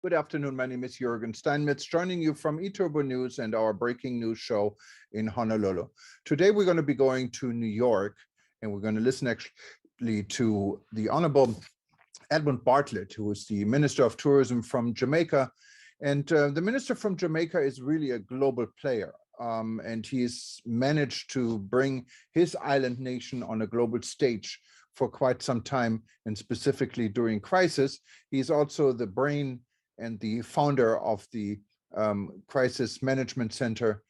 Good afternoon. My name is Jürgen Steinmetz, joining you from eTurbo News and our breaking news show in Honolulu. Today, we're going to be going to New York, and we're going to listen actually to the Honorable Edmund Bartlett, who is the Minister of Tourism from Jamaica. And the minister from Jamaica is really a global player. And he's managed to bring his island nation on a global stage for quite some time, and specifically during crisis. He's also the brain and the founder of the Crisis Management Center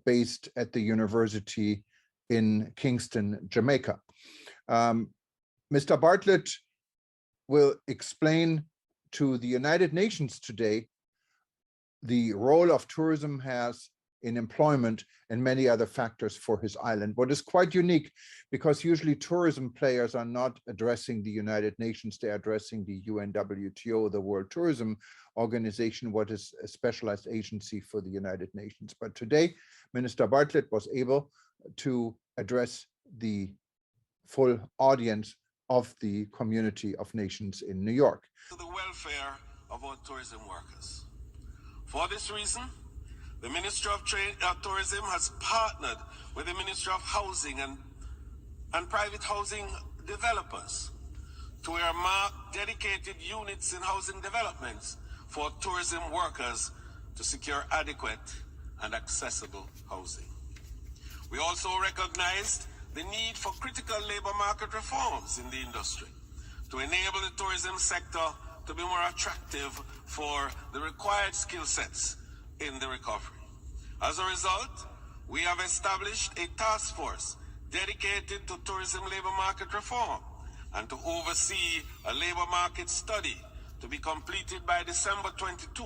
based at the university in Kingston, Jamaica. Mr. Bartlett will explain to the United Nations today the role of tourism has in employment and many other factors for his island. What is quite unique, because usually tourism players are not addressing the United Nations, they're addressing the UNWTO, the World Tourism Organization, what is a specialized agency for the United Nations. But today, Minister Bartlett was able to address the full audience of the community of nations in New York. To the welfare of our tourism workers. For this reason, the Ministry of Tourism has partnered with the Ministry of Housing and private housing developers to earmark dedicated units in housing developments for tourism workers to secure adequate and accessible housing. We also recognized the need for critical labor market reforms in the industry to enable the tourism sector to be more attractive for the required skill sets in the recovery. As a result, we have established a task force dedicated to tourism labor market reform and to oversee a labor market study to be completed by December 22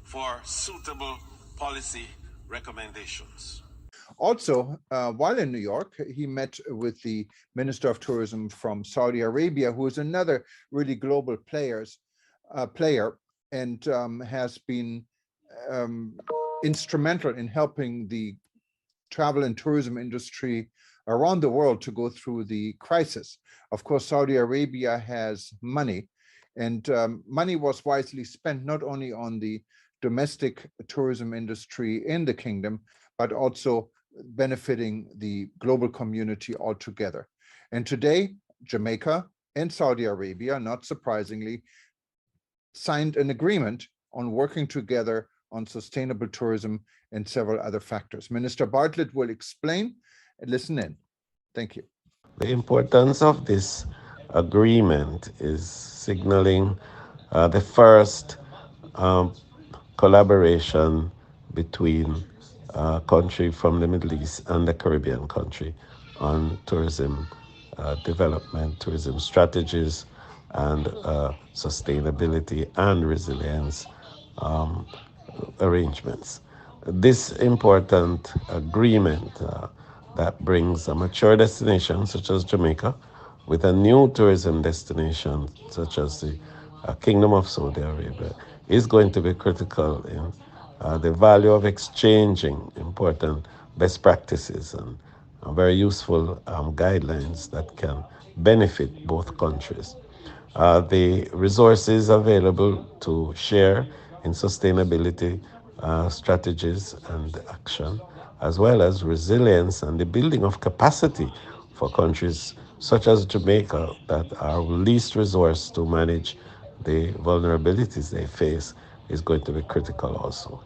for suitable policy recommendations. Also, while in New York, he met with the Minister of Tourism from Saudi Arabia, who is another really global player and has been instrumental in helping the travel and tourism industry around the world to go through the crisis. Of course, Saudi Arabia has money, and money was wisely spent not only on the domestic tourism industry in the kingdom, but also benefiting the global community altogether. And today, Jamaica and Saudi Arabia, not surprisingly, signed an agreement on working together on sustainable tourism and several other factors. Minister Bartlett will explain and listen in. Thank you. The importance of this agreement is signaling the first collaboration between a country from the Middle East and the Caribbean country on tourism development, tourism strategies, and sustainability and resilience arrangements. This important agreement that brings a mature destination such as Jamaica with a new tourism destination such as the Kingdom of Saudi Arabia is going to be critical in the value of exchanging important best practices and very useful guidelines that can benefit both countries. The resources available to share in sustainability strategies and action, as well as resilience and the building of capacity for countries such as Jamaica that are least resourced to manage the vulnerabilities they face, is going to be critical also.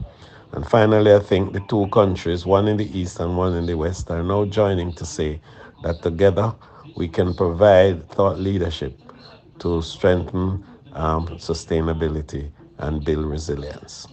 And finally, I think the two countries, one in the east and one in the west, are now joining to say that together we can provide thought leadership to strengthen sustainability and build resilience.